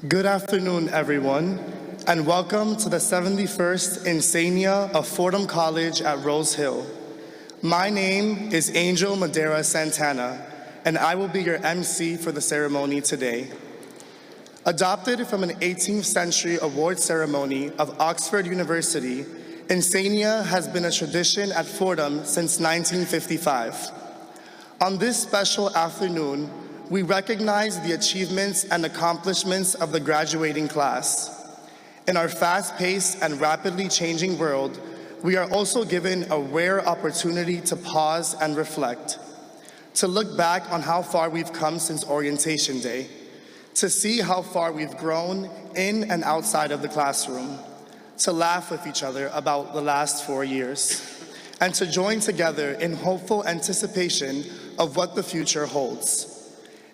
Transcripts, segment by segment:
Good afternoon, everyone, and welcome to the 71st Encaenia of Fordham College at Rose Hill. My name is Angel Madera Santana, and I will be your MC for the ceremony today. Adopted from an 18th century award ceremony of Oxford University, Encaenia has been a tradition at Fordham since 1955. On this special afternoon, we recognize the achievements and accomplishments of the graduating class. In our fast-paced and rapidly changing world, we are also given a rare opportunity to pause and reflect, to look back on how far we've come since orientation day, to see how far we've grown in and outside of the classroom, to laugh with each other about the last 4 years, and to join together in hopeful anticipation of what the future holds.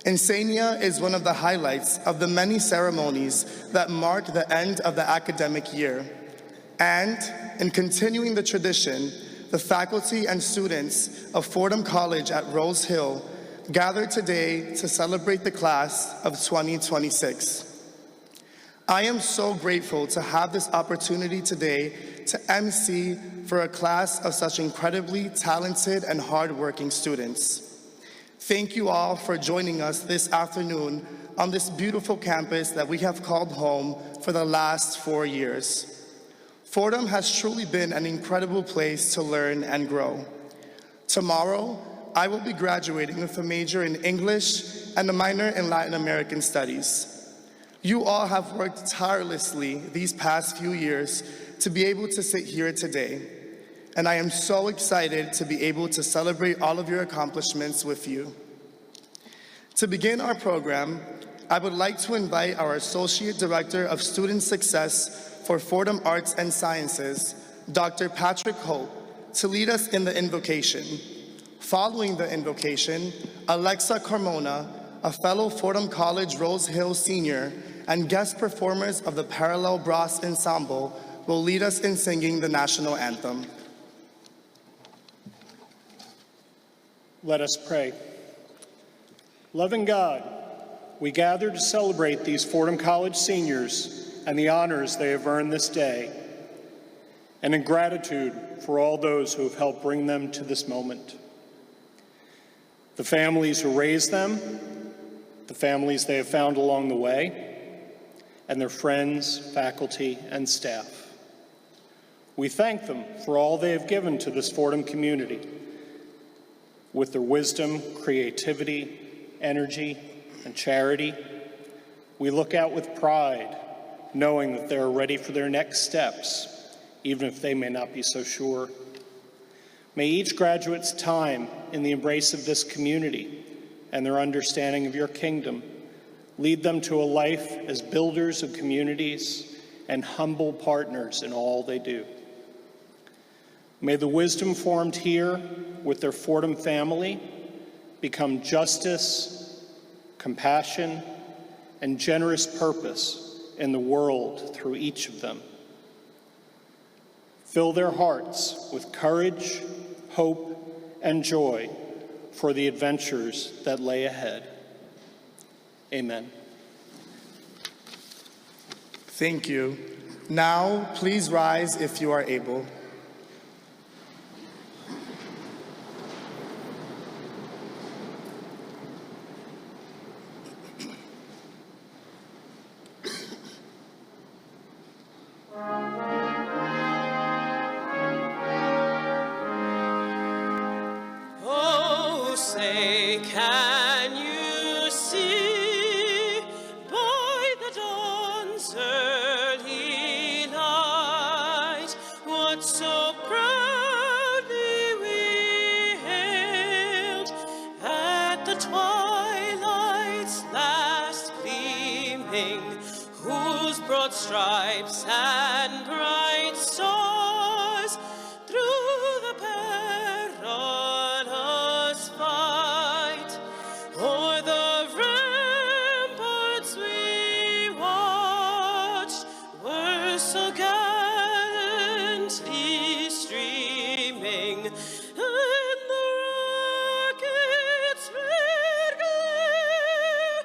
Encaenia is one of the highlights of the many ceremonies that mark the end of the academic year. And in continuing the tradition, the faculty and students of Fordham College at Rose Hill gathered today to celebrate the class of 2026. I am so grateful to have this opportunity today to MC for a class of such incredibly talented and hardworking students. Thank you all for joining us this afternoon on this beautiful campus that we have called home for the last 4 years. Fordham has truly been an incredible place to learn and grow. Tomorrow, I will be graduating with a major in English and a minor in Latin American Studies. You all have worked tirelessly these past few years to be able to sit here today. And I am so excited to be able to celebrate all of your accomplishments with you. To begin our program, I would like to invite our Associate Director of Student Success for Fordham Arts and Sciences, Dr. Patrick Hope, to lead us in the invocation. Following the invocation, Alexa Carmona, a fellow Fordham College Rose Hill senior and guest performers of the Parallel Brass Ensemble, will lead us in singing the national anthem. Let us pray. Loving God, we gather to celebrate these Fordham College seniors and the honors they have earned this day, and in gratitude for all those who have helped bring them to this moment. The families who raised them, the families they have found along the way, and their friends, faculty, and staff. We thank them for all they have given to this Fordham community. With their wisdom, creativity, energy, and charity, we look out with pride, knowing that they are ready for their next steps, even if they may not be so sure. May each graduate's time in the embrace of this community and their understanding of your kingdom lead them to a life as builders of communities and humble partners in all they do. May the wisdom formed here with their Fordham family become justice, compassion, and generous purpose in the world through each of them. Fill their hearts with courage, hope, and joy for the adventures that lay ahead. Amen. Thank you. Now, please rise if you are able. Stripes and bright stars through the perilous fight, o'er the ramparts we watched were so gallantly streaming, and the rockets' red glare,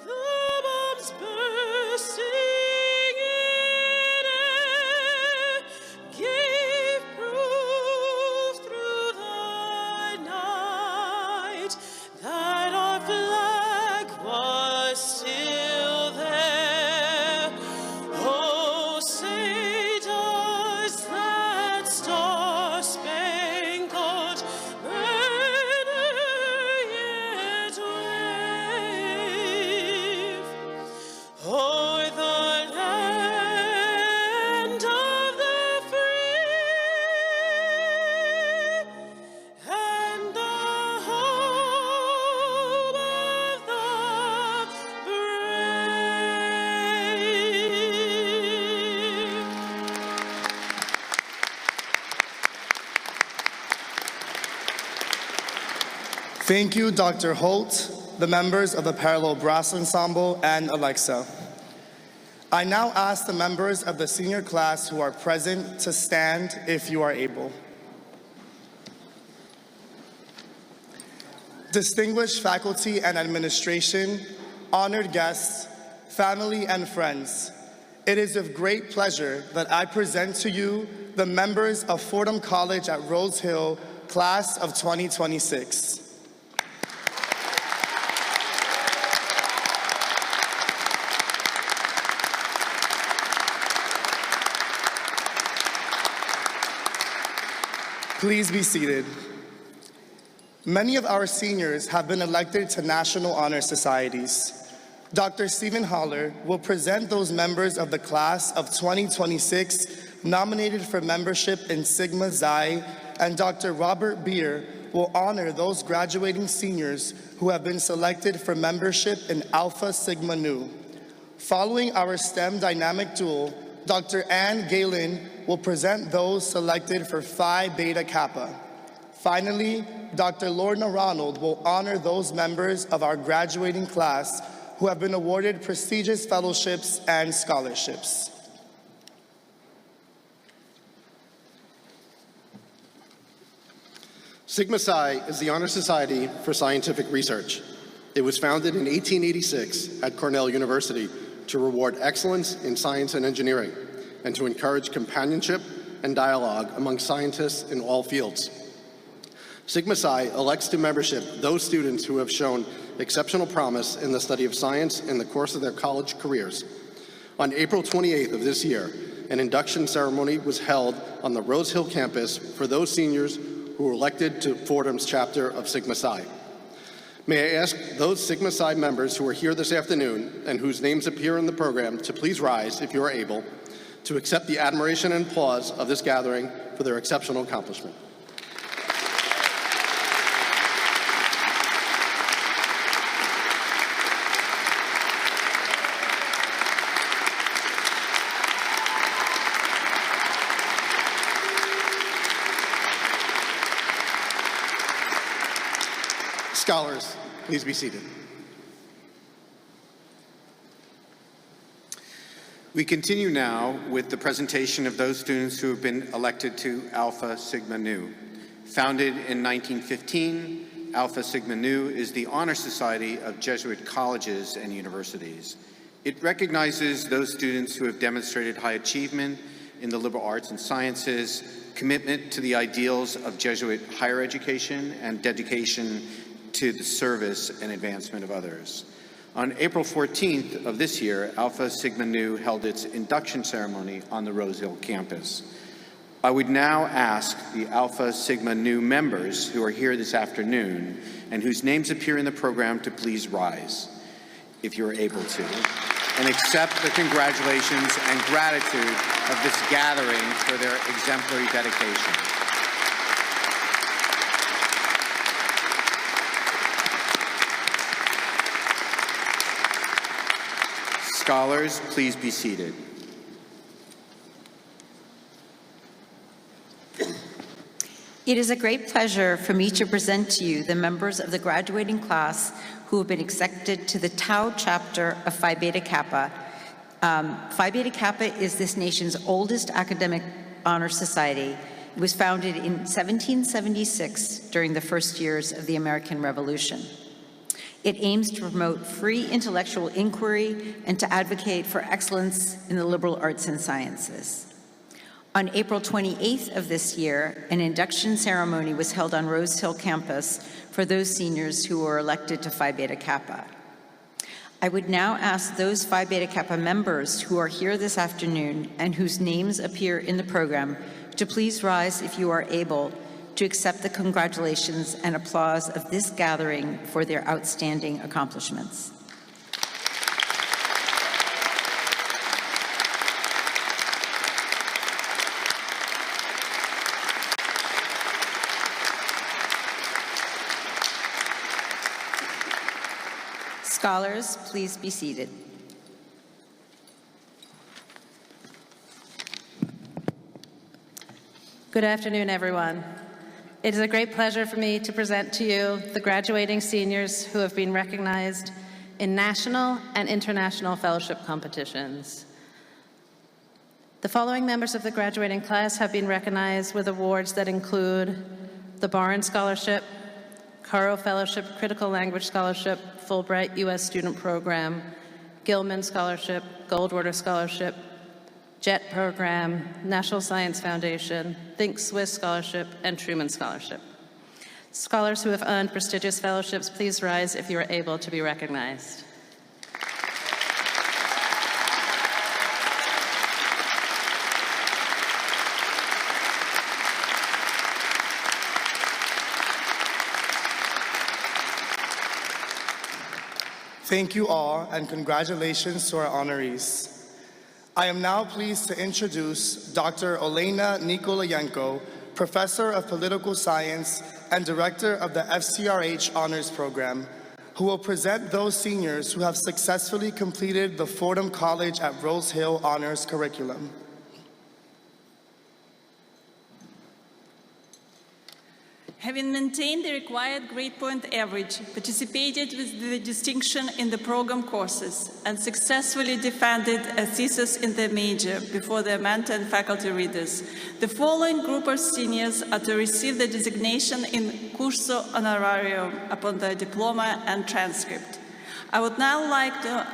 the bombs burst Thank you, Dr. Holt, the members of the Parallel Brass Ensemble, and Alexa. I now ask the members of the senior class who are present to stand if you are able. Distinguished faculty and administration, honored guests, family and friends, it is with great pleasure that I present to you the members of Fordham College at Rose Hill, class of 2026. Please be seated. Many of our seniors have been elected to National Honor Societies. Dr. Stephen Holler will present those members of the class of 2026 nominated for membership in Sigma Xi, and Dr. Robert Beer will honor those graduating seniors who have been selected for membership in Alpha Sigma Nu. Following our STEM dynamic duel, Dr. Ann Galen will present those selected for Phi Beta Kappa. Finally, Dr. Lorna Ronald will honor those members of our graduating class who have been awarded prestigious fellowships and scholarships. Sigma Xi is the Honor Society for Scientific Research. It was founded in 1886 at Cornell University to reward excellence in science and engineering, and to encourage companionship and dialogue among scientists in all fields. Sigma Xi elects to membership those students who have shown exceptional promise in the study of science in the course of their college careers. On April 28th of this year, an induction ceremony was held on the Rose Hill campus for those seniors who were elected to Fordham's chapter of Sigma Xi. May I ask those Sigma Xi members who are here this afternoon and whose names appear in the program to please rise, if you are able, to accept the admiration and applause of this gathering for their exceptional accomplishment. Scholars, please be seated. We continue now with the presentation of those students who have been elected to Alpha Sigma Nu. Founded in 1915, Alpha Sigma Nu is the honor society of Jesuit colleges and universities. It recognizes those students who have demonstrated high achievement in the liberal arts and sciences, commitment to the ideals of Jesuit higher education, and dedication to the service and advancement of others. On April 14th of this year, Alpha Sigma Nu held its induction ceremony on the Rose Hill campus. I would now ask the Alpha Sigma Nu members who are here this afternoon and whose names appear in the program to please rise, if you're able to, and accept the congratulations and gratitude of this gathering for their exemplary dedication. Scholars, please be seated. It is a great pleasure for me to present to you the members of the graduating class who have been accepted to the Tau chapter of Phi Beta Kappa. Phi Beta Kappa is this nation's oldest academic honor society. It was founded in 1776 during the first years of the American Revolution. It aims to promote free intellectual inquiry and to advocate for excellence in the liberal arts and sciences. On April 28th of this year, an induction ceremony was held on Rose Hill campus for those seniors who were elected to Phi Beta Kappa. I would now ask those Phi Beta Kappa members who are here this afternoon and whose names appear in the program to please rise, if you are able, to accept the congratulations and applause of this gathering for their outstanding accomplishments. Scholars, please be seated. Good afternoon, everyone. It is a great pleasure for me to present to you the graduating seniors who have been recognized in national and international fellowship competitions. The following members of the graduating class have been recognized with awards that include the Barnes Scholarship, Caro Fellowship, Critical Language Scholarship, Fulbright U.S. Student Program, Gilman Scholarship, Goldwater Scholarship, JET Program, National Science Foundation, Think Swiss Scholarship, and Truman Scholarship. Scholars who have earned prestigious fellowships, please rise if you are able to be recognized. Thank you all, and congratulations to our honorees. I am now pleased to introduce Dr. Olena Nikolayenko, Professor of Political Science and Director of the FCRH Honors Program, who will present those seniors who have successfully completed the Fordham College at Rose Hill Honors Curriculum. Having maintained the required grade point average, participated with the distinction in the program courses, and successfully defended a thesis in their major before their mentor and faculty readers, the following group of seniors are to receive the designation in curso honorarium upon their diploma and transcript. I would now like to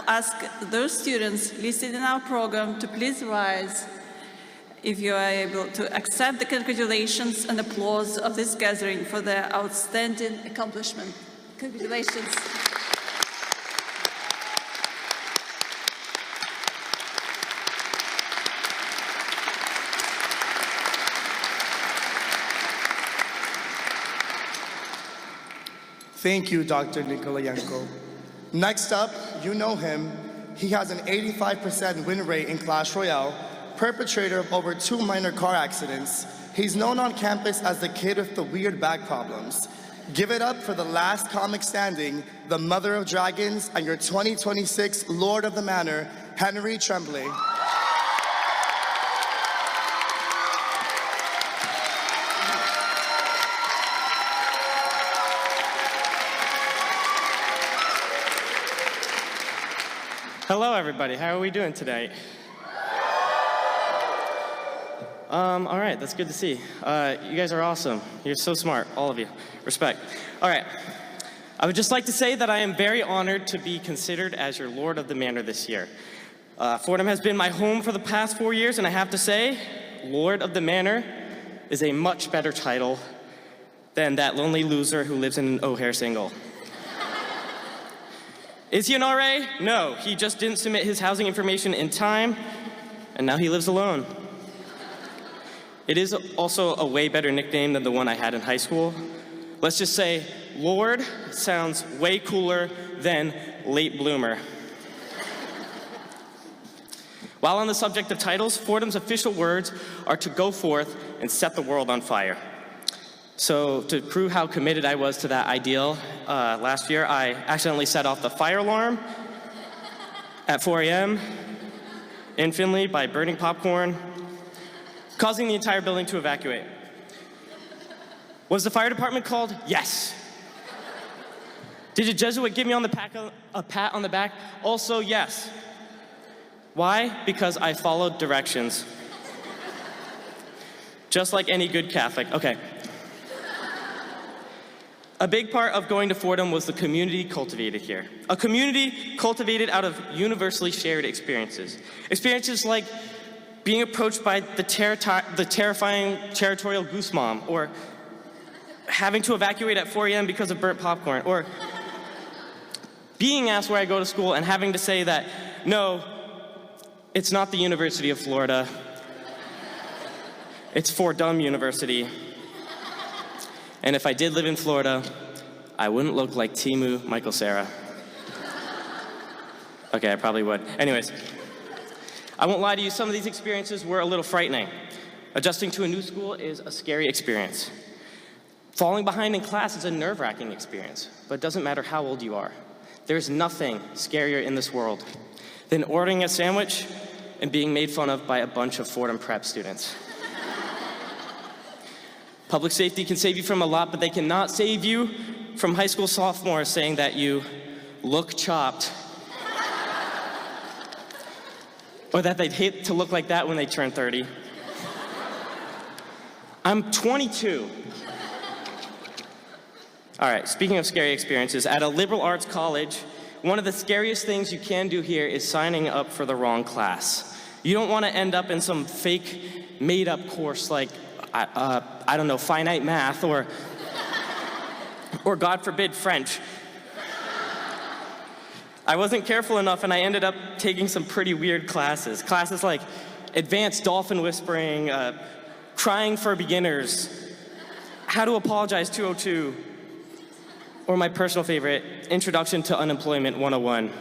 ask those students listed in our program to please rise if you are able to accept the congratulations and applause of this gathering for their outstanding accomplishment. Congratulations. Thank you, Dr. Nikolayenko. Next up, you know him. He has an 85% win rate in Clash Royale, perpetrator of over 2 minor car accidents. He's known on campus as the kid with the weird back problems. Give it up for the last comic standing, the mother of dragons, and your 2026 Lord of the Manor, Henry Tremblay. Hello, everybody. How are we doing today? All right, that's good to see. You guys are awesome. You're so smart, all of you. Respect. All right. I would just like to say that I am very honored to be considered as your Lord of the Manor this year. Fordham has been my home for the past 4 years, and I have to say, Lord of the Manor is a much better title than that lonely loser who lives in an O'Hare single. Is he an RA? No, he just didn't submit his housing information in time, and now he lives alone. It is also a way better nickname than the one I had in high school. Let's just say, Lord sounds way cooler than late bloomer. While on the subject of titles, Fordham's official words are to go forth and set the world on fire. So to prove how committed I was to that ideal, last year I accidentally set off the fire alarm at 4 a.m. in Findlay by burning popcorn, causing the entire building to evacuate. Was the fire department called? Yes. Did a Jesuit give me a pat on the back? Also, yes. Why? Because I followed directions. Just like any good Catholic. Okay. A big part of going to Fordham was the community cultivated here. A community cultivated out of universally shared experiences. Experiences like being approached by the terrifying territorial goose mom, or having to evacuate at 4 a.m. because of burnt popcorn, or being asked where I go to school and having to say that, no, it's not the University of Florida, it's Fordham University. And if I did live in Florida, I wouldn't look like Timu Michael Cera. Okay, I probably would. Anyways. I won't lie to you, some of these experiences were a little frightening. Adjusting to a new school is a scary experience. Falling behind in class is a nerve-wracking experience, but it doesn't matter how old you are. There's nothing scarier in this world than ordering a sandwich and being made fun of by a bunch of Fordham prep students. Public safety can save you from a lot, but they cannot save you from high school sophomores saying that you look chopped. Or that they'd hate to look like that when they turn 30. I'm 22. All right, speaking of scary experiences, at a liberal arts college, one of the scariest things you can do here is signing up for the wrong class. You don't want to end up in some fake, made-up course like, I don't know, finite math or God forbid, French. I wasn't careful enough and I ended up taking some pretty weird classes. Classes like advanced dolphin whispering, crying for beginners, how to apologize 202, or my personal favorite, Introduction to Unemployment 101,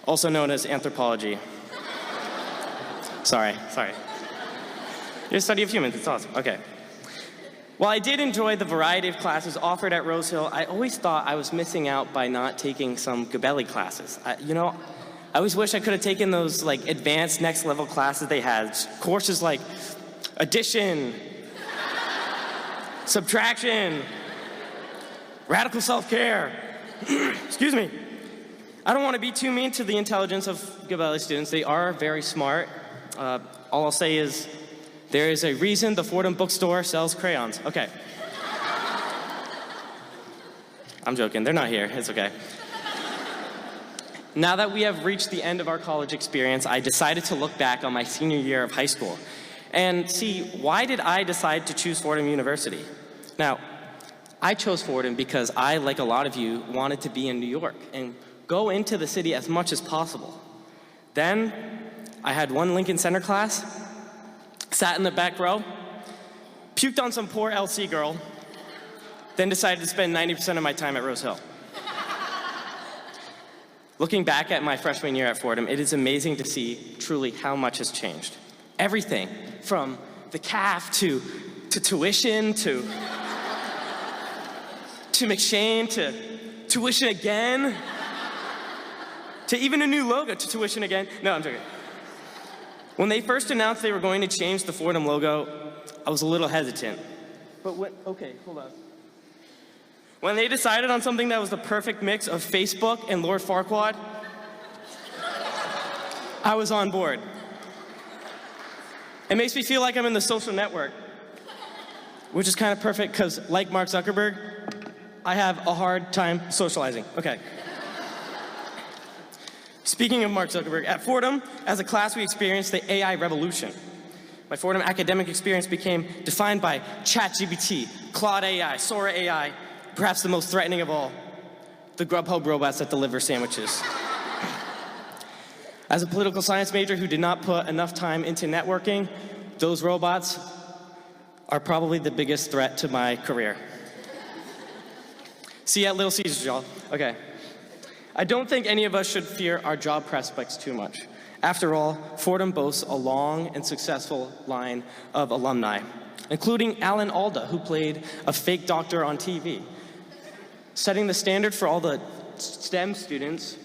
also known as anthropology. Sorry. Your study of humans, it's awesome, okay. While I did enjoy the variety of classes offered at Rose Hill, I always thought I was missing out by not taking some Gabelli classes. I always wish I could have taken those like advanced next level classes they had. Courses like addition, subtraction, radical self-care. Excuse me. I don't want to be too mean to the intelligence of Gabelli students. They are very smart. All I'll say is there is a reason the Fordham bookstore sells crayons. Okay. I'm joking. They're not here. It's okay. Now that we have reached the end of our college experience, I decided to look back on my senior year of high school and see, why did I decide to choose Fordham University? Now, I chose Fordham because I, like a lot of you, wanted to be in New York and go into the city as much as possible. Then, I had one Lincoln Center class, sat in the back row, puked on some poor LC girl, then decided to spend 90% of my time at Rose Hill. Looking back at my freshman year at Fordham, it is amazing to see truly how much has changed. Everything from the CAF to tuition to McShane to tuition again to even a new logo to tuition again. No, I'm joking. When they first announced they were going to change the Fordham logo, I was a little hesitant. But okay, hold on. When they decided on something that was the perfect mix of Facebook and Lord Farquaad, I was on board. It makes me feel like I'm in the social network, which is kind of perfect because, like Mark Zuckerberg, I have a hard time socializing. Okay. Speaking of Mark Zuckerberg, at Fordham, as a class, we experienced the AI revolution. My Fordham academic experience became defined by ChatGPT, Claude AI, Sora AI, perhaps the most threatening of all, the Grubhub robots that deliver sandwiches. As a political science major who did not put enough time into networking, those robots are probably the biggest threat to my career. See you at Little Caesars, y'all. Okay. I don't think any of us should fear our job prospects too much. After all, Fordham boasts a long and successful line of alumni, including Alan Alda, who played a fake doctor on TV, setting the standard for all the STEM students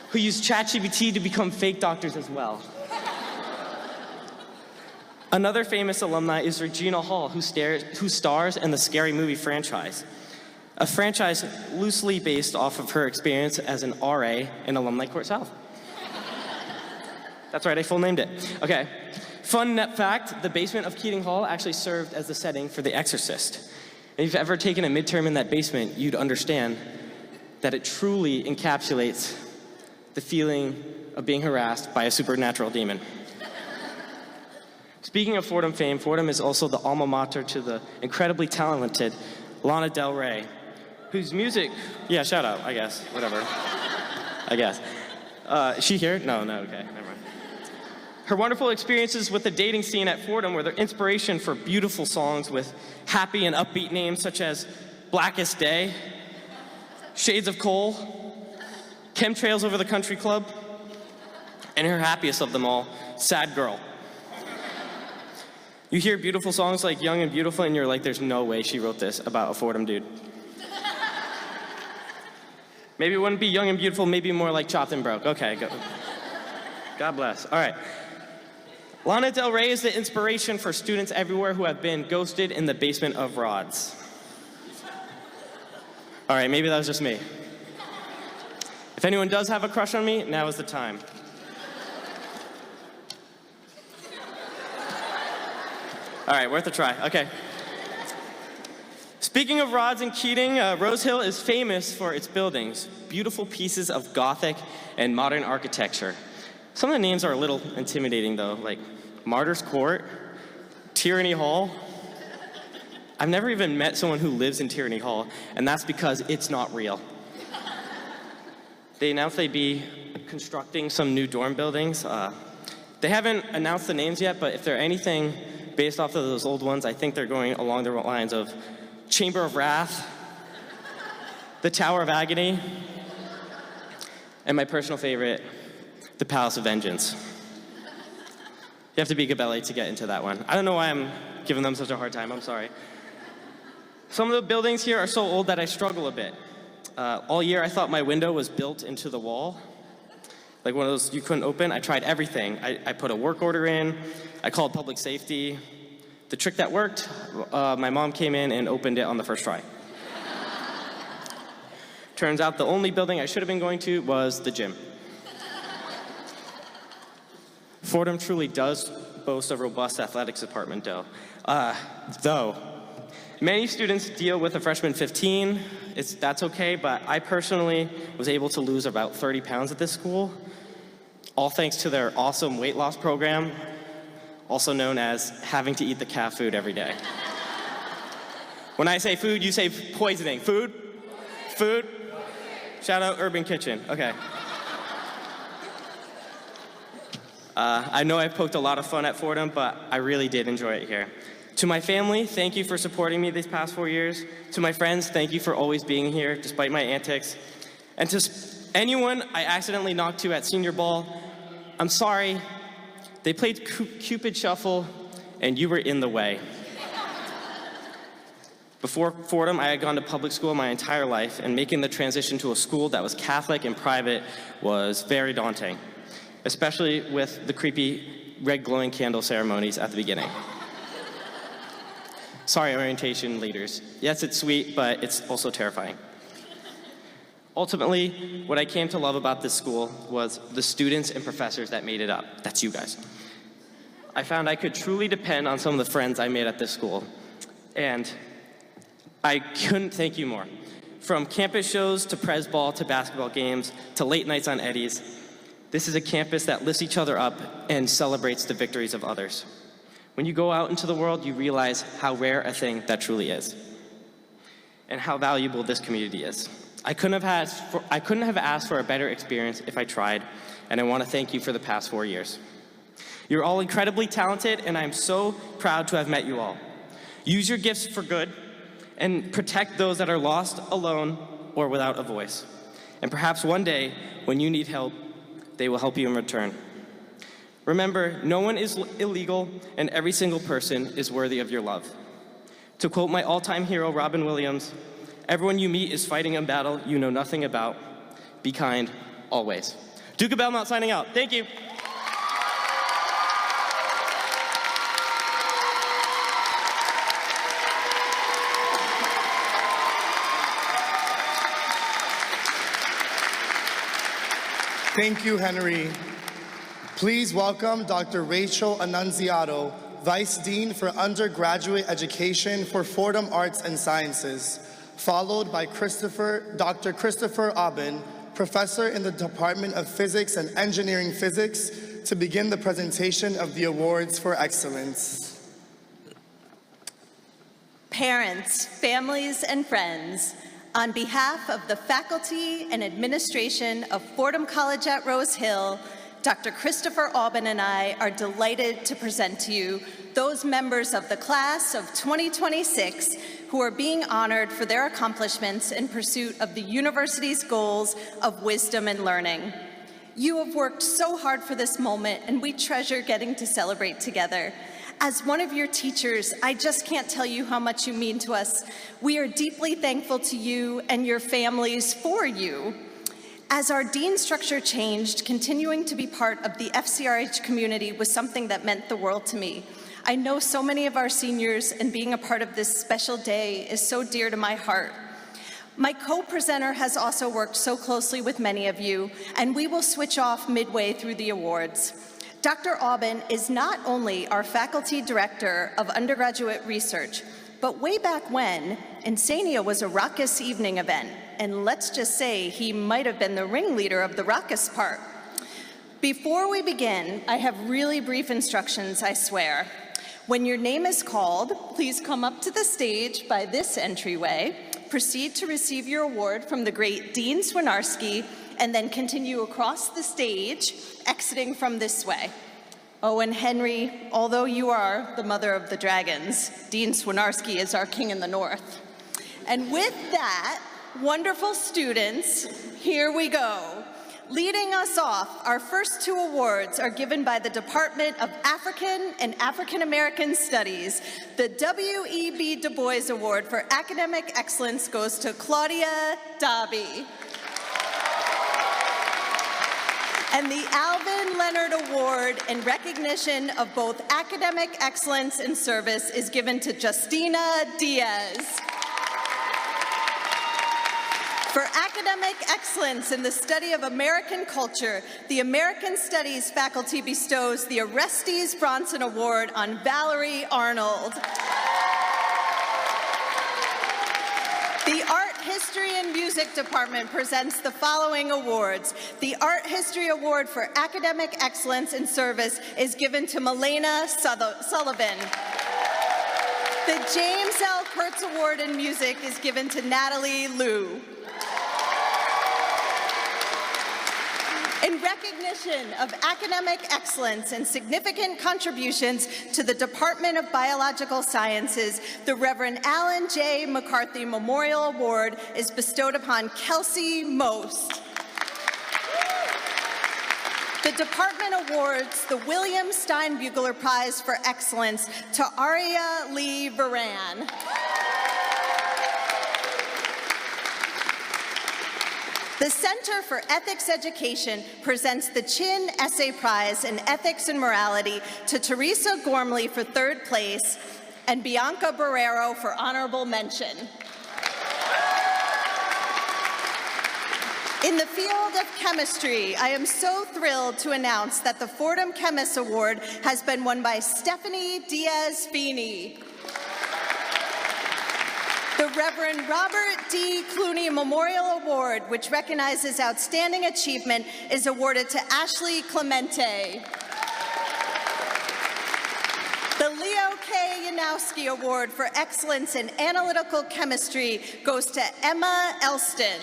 who use ChatGPT to become fake doctors as well. Another famous alumni is Regina Hall, who stars in the Scary Movie franchise, a franchise loosely based off of her experience as an RA in Alumni Court South. That's right, I full named it. Okay. Fun net fact, the basement of Keating Hall actually served as the setting for The Exorcist. And if you've ever taken a midterm in that basement, you'd understand that it truly encapsulates the feeling of being harassed by a supernatural demon. Speaking of Fordham fame, Fordham is also the alma mater to the incredibly talented Lana Del Rey, whose music, yeah, shout out, I guess, whatever. I guess. Is she here? No, okay, never mind. Her wonderful experiences with the dating scene at Fordham were the inspiration for beautiful songs with happy and upbeat names such as Blackest Day, Shades of Coal, Chemtrails Over the Country Club, and her happiest of them all, Sad Girl. You hear beautiful songs like Young and Beautiful and you're like, there's no way she wrote this about a Fordham dude. Maybe it wouldn't be Young and Beautiful, maybe more like Chopped and Broke. Okay, go. God bless. All right. Lana Del Rey is the inspiration for students everywhere who have been ghosted in the basement of Rods. All right, maybe that was just me. If anyone does have a crush on me, now is the time. All right, worth a try. Okay. Speaking of Rods and Keating, Rose Hill is famous for its buildings, beautiful pieces of Gothic and modern architecture. Some of the names are a little intimidating, though, like Martyrs Court, Tyranny Hall. I've never even met someone who lives in Tyranny Hall, and that's because it's not real. They announced they'd be constructing some new dorm buildings. They haven't announced the names yet, but if they're anything based off of those old ones, I think they're going along the lines of Chamber of Wrath, the Tower of Agony, and my personal favorite, the Palace of Vengeance. You have to be a good ballet to get into that one. I don't know why I'm giving them such a hard time, I'm sorry. Some of the buildings here are so old that I struggle a bit. All year I thought my window was built into the wall. Like one of those you couldn't open. I tried everything. I put a work order in, I called public safety. The trick that worked, my mom came in and opened it on the first try. Turns out the only building I should have been going to was the gym. Fordham truly does boast a robust athletics department, though. Many students deal with a freshman 15. That's okay, but I personally was able to lose about 30 pounds at this school, all thanks to their awesome weight loss program, also known as having to eat the calf food every day. When I say food, you say poisoning. Food? Food? Shout out Urban Kitchen. Okay. I know I poked a lot of fun at Fordham, but I really did enjoy it here. To my family, thank you for supporting me these past 4 years. To my friends, thank you for always being here, despite my antics. And to anyone I accidentally knocked to at senior ball, I'm sorry. They played Cupid Shuffle, and you were in the way. Before Fordham, I had gone to public school my entire life, and making the transition to a school that was Catholic and private was very daunting, especially with the creepy red glowing candle ceremonies at the beginning. Sorry, orientation leaders. Yes, it's sweet, but it's also terrifying. Ultimately, what I came to love about this school was the students and professors that made it up. That's you guys. I found I could truly depend on some of the friends I made at this school, and I couldn't thank you more. From campus shows to Prez Ball to basketball games to late nights on Eddie's, this is a campus that lifts each other up and celebrates the victories of others. When you go out into the world, you realize how rare a thing that truly is, and how valuable this community is. I couldn't have asked for a better experience if I tried, and I want to thank you for the past 4 years. You're all incredibly talented, and I'm so proud to have met you all. Use your gifts for good, and protect those that are lost, alone, or without a voice. And perhaps one day, when you need help, they will help you in return. Remember, no one is illegal, and every single person is worthy of your love. To quote my all-time hero, Robin Williams, everyone you meet is fighting a battle you know nothing about. Be kind, always. Duke Belmont signing out. Thank you. Thank you, Henry. Please welcome Dr. Rachel Annunziato, Vice Dean for Undergraduate Education for Fordham Arts and Sciences, followed by Dr. Christopher Aubin, Professor in the Department of Physics and Engineering Physics, to begin the presentation of the Awards for Excellence. Parents, families, and friends, on behalf of the faculty and administration of Fordham College at Rose Hill, Dr. Christopher Aubin and I are delighted to present to you those members of the class of 2026 who are being honored for their accomplishments in pursuit of the university's goals of wisdom and learning. You have worked so hard for this moment, and we treasure getting to celebrate together. As one of your teachers, I just can't tell you how much you mean to us. We are deeply thankful to you and your families for you. As our dean structure changed, continuing to be part of the FCRH community was something that meant the world to me. I know so many of our seniors, and being a part of this special day is so dear to my heart. My co-presenter has also worked so closely with many of you, and we will switch off midway through the awards. Dr. Aubin is not only our faculty director of undergraduate research, but way back when, Encaenia was a raucous evening event, and let's just say he might have been the ringleader of the raucous part. Before we begin, I have really brief instructions, I swear. When your name is called, please come up to the stage by this entryway, proceed to receive your award from the great Dean Swinarski, and then continue across the stage, exiting from this way. Oh, and Henry, although you are the mother of the dragons, Dean Swinarski is our king in the north. And with that, wonderful students, here we go. Leading us off, our first two awards are given by the Department of African and African American Studies. The W.E.B. Du Bois Award for Academic Excellence goes to Claudia Dobby. And the Alvin Leonard Award in recognition of both academic excellence and service is given to Justina Diaz. For academic excellence in the study of American culture, the American Studies faculty bestows the Orestes Bronson Award on Valerie Arnold. The Art History and Music Department presents the following awards. The Art History Award for Academic Excellence in Service is given to Milena Sullivan. The James L. Kurtz Award in Music is given to Natalie Liu. In recognition of academic excellence and significant contributions to the Department of Biological Sciences, the Reverend Alan J. McCarthy Memorial Award is bestowed upon Kelsey Most. The department awards the William Steinbugler Prize for Excellence to Aria Lee Varan. The Center for Ethics Education presents the Chin Essay Prize in Ethics and Morality to Teresa Gormley for third place and Bianca Barrero for honorable mention. In the field of chemistry, I am so thrilled to announce that the Fordham Chemist Award has been won by Stephanie Diaz-Feeney. The Reverend Robert D. Clooney Memorial Award, which recognizes outstanding achievement, is awarded to Ashley Clemente. The Leo K. Yanowski Award for Excellence in Analytical Chemistry goes to Emma Elston.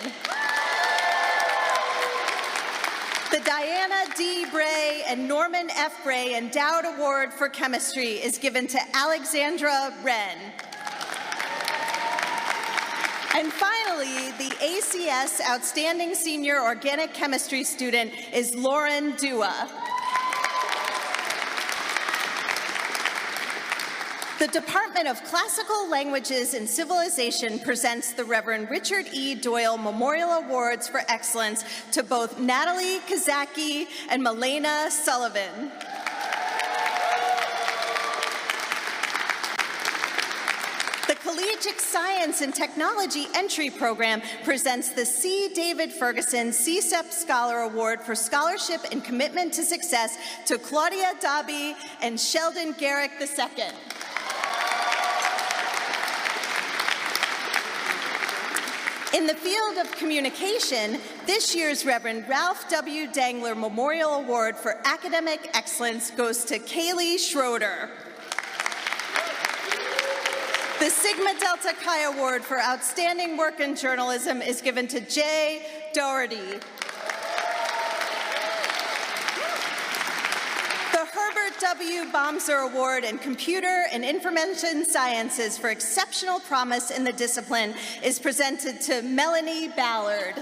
The Diana D. Bray and Norman F. Bray Endowed Award for Chemistry is given to Alexandra Wren. And finally, the ACS Outstanding Senior Organic Chemistry student is Lauren Dua. The Department of Classical Languages and Civilization presents the Reverend Richard E. Doyle Memorial Awards for Excellence to both Natalie Kazaki and Milena Sullivan. The Collegiate Science and Technology Entry Program presents the C. David Ferguson CSEP Scholar Award for Scholarship and Commitment to Success to Claudia Dobby and Sheldon Garrick II. In the field of communication, this year's Reverend Ralph W. Dangler Memorial Award for Academic Excellence goes to Kaylee Schroeder. The Sigma Delta Chi Award for Outstanding Work in Journalism is given to Jay Doherty. The Herbert W. Bomser Award in Computer and Information Sciences for Exceptional Promise in the discipline is presented to Melanie Ballard.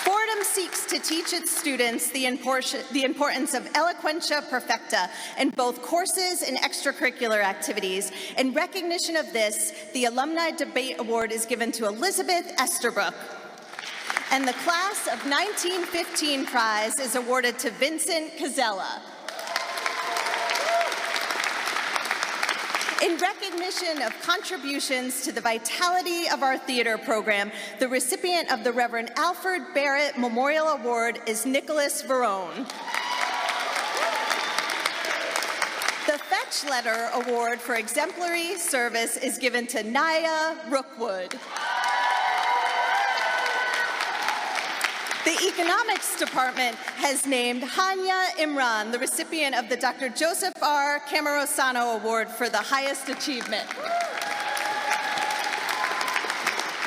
Fordham seeks to teach its students the importance of eloquentia perfecta in both courses and extracurricular activities. In recognition of this, the Alumni Debate Award is given to Elizabeth Esterbrook. And the Class of 1915 prize is awarded to Vincent Cazella. In recognition of contributions to the vitality of our theater program, the recipient of the Reverend Alfred Barrett Memorial Award is Nicholas Verone. The Fetch Letter Award for exemplary service is given to Naya Rookwood. The Economics Department has named Hanya Imran the recipient of the Dr. Joseph R. Camarosano Award for the highest achievement.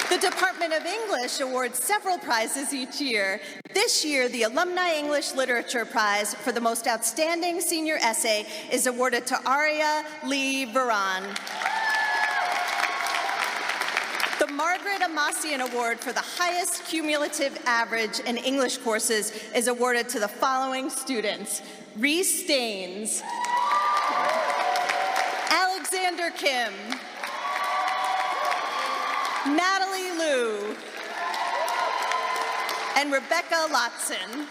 The Department of English awards several prizes each year. This year, the Alumni English Literature Prize for the most outstanding senior essay is awarded to Arya Lee Varan. The Margaret Amassian Award for the highest cumulative average in English courses is awarded to the following students: Reese Staines, Alexander Kim, Natalie Liu, and Rebecca Lotson.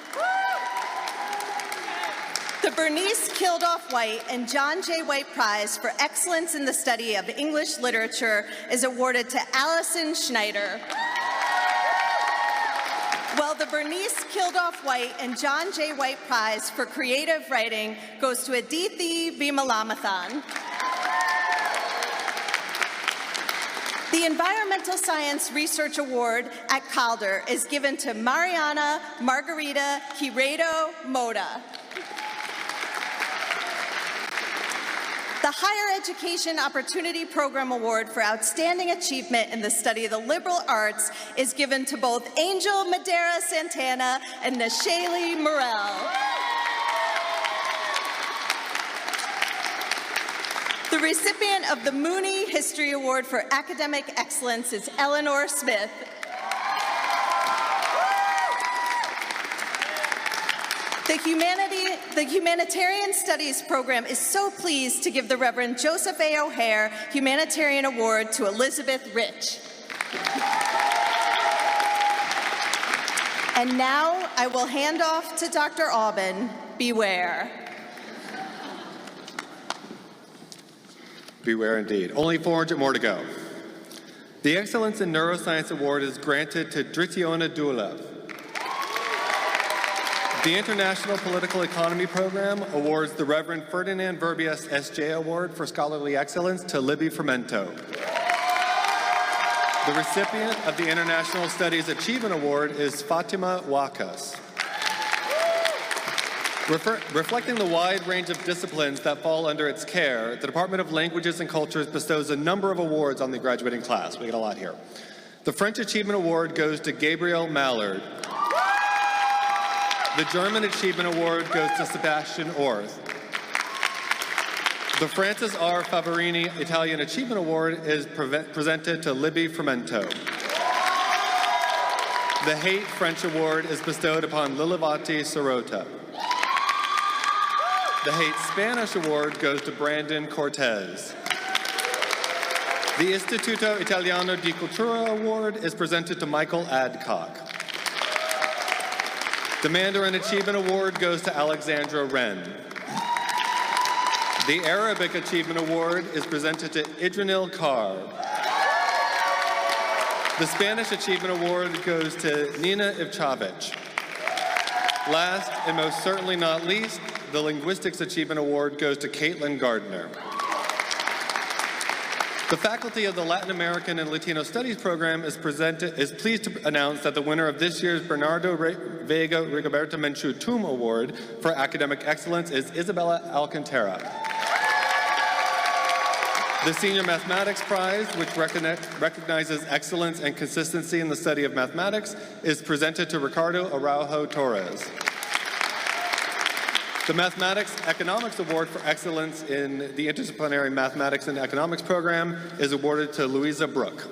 The Bernice Kildoff-White and John J. White Prize for Excellence in the Study of English Literature is awarded to Allison Schneider. While the Bernice Kildoff-White and John J. White Prize for Creative Writing goes to Adithi Bimalamathan. The Environmental Science Research Award at Calder is given to Mariana Margarita Hiredo Moda. The Higher Education Opportunity Program Award for Outstanding Achievement in the Study of the Liberal Arts is given to both Angel Madera Santana and Nashayli Morel. The recipient of the Mooney History Award for Academic Excellence is Eleanor Smith. The Humanitarian Studies program is so pleased to give the Reverend Joseph A. O'Hare Humanitarian Award to Elizabeth Rich. And now I will hand off to Dr. Aubin. Beware. Beware indeed. Only 400 more to go. The Excellence in Neuroscience Award is granted to Dritiona Dula. The International Political Economy Program awards the Reverend Ferdinand Verbies S.J. Award for Scholarly Excellence to Libby Fermento. The recipient of the International Studies Achievement Award is Fatima Wakas. Reflecting the wide range of disciplines that fall under its care, the Department of Languages and Cultures bestows a number of awards on the graduating class. We get a lot here. The French Achievement Award goes to Gabriel Mallard. The German Achievement Award goes to Sebastian Orth. The Francis R. Favarini Italian Achievement Award is presented to Libby Fermento. The Haight French Award is bestowed upon Lilavati Sirota. The Haight Spanish Award goes to Brandon Cortez. The Istituto Italiano di Cultura Award is presented to Michael Adcock. The Mandarin Achievement Award goes to Alexandra Wren. The Arabic Achievement Award is presented to Idranil Carr. The Spanish Achievement Award goes to Nina Ivchavich. Last, and most certainly not least, the Linguistics Achievement Award goes to Caitlin Gardner. The faculty of the Latin American and Latino Studies program is pleased to announce that the winner of this year's Bernardo Vega Rigoberta Menchú Tum Award for Academic Excellence is Isabella Alcantara. The Senior Mathematics Prize, which recognizes excellence and consistency in the study of mathematics, is presented to Ricardo Araujo Torres. The Mathematics Economics Award for Excellence in the Interdisciplinary Mathematics and Economics program is awarded to Louisa Brooke.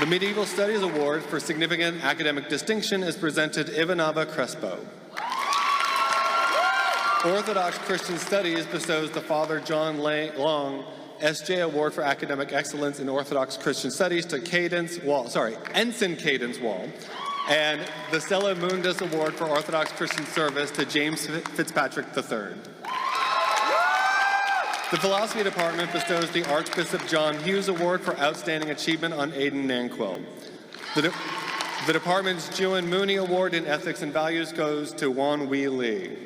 The Medieval Studies Award for Significant Academic Distinction is presented to Ivanova Crespo. Orthodox Christian Studies bestows the Father John Long S.J. Award for Academic Excellence in Orthodox Christian Studies to Ensign Cadence Wall, and the Stella Mundus Award for Orthodox Christian Service to James Fitzpatrick III. The Philosophy Department bestows the Archbishop John Hughes Award for Outstanding Achievement on Aidan Nanquil. The department's Juen Mooney Award in Ethics and Values goes to Wan Wee Lee.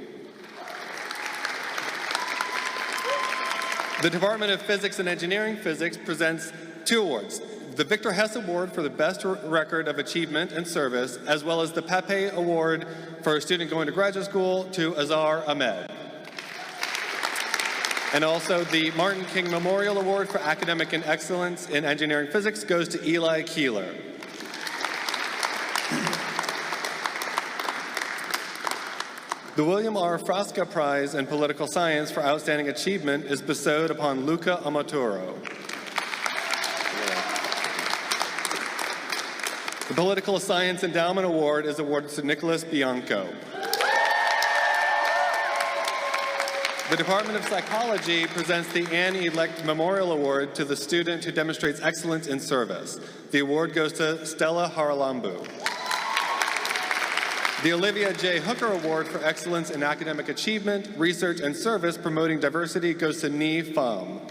The Department of Physics and Engineering Physics presents 2 awards. The Victor Hess Award for the Best Record of Achievement and Service, as well as the Pepe Award for a student going to graduate school to Azar Ahmed. And also the Martin King Memorial Award for Academic and Excellence in Engineering Physics goes to Eli Keeler. The William R. Frasca Prize in Political Science for Outstanding Achievement is bestowed upon Luca Amatoro. The Political Science Endowment Award is awarded to Nicholas Bianco. The Department of Psychology presents the Anne Elect Memorial Award to the student who demonstrates excellence in service. The award goes to Stella Haralambu. The Olivia J. Hooker Award for Excellence in Academic Achievement, Research, and Service Promoting Diversity goes to Ni Pham.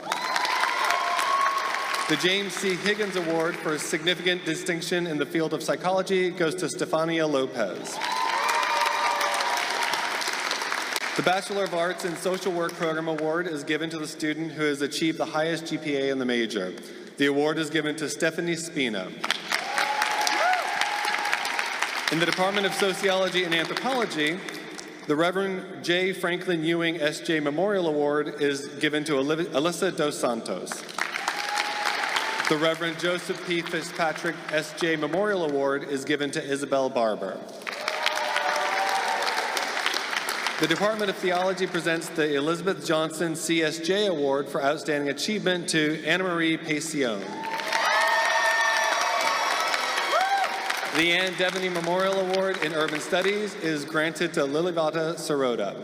The James C. Higgins Award for Significant Distinction in the Field of Psychology goes to Stefania Lopez. The Bachelor of Arts in Social Work Program Award is given to the student who has achieved the highest GPA in the major. The award is given to Stephanie Spina. In the Department of Sociology and Anthropology, the Reverend J. Franklin Ewing S.J. Memorial Award is given to Alyssa Dos Santos. The Reverend Joseph P. Fitzpatrick S.J. Memorial Award is given to Isabel Barber. The Department of Theology presents the Elizabeth Johnson CSJ Award for Outstanding Achievement to Anna Marie Pacione. The Anne Devaney Memorial Award in Urban Studies is granted to Lilivata Sarota.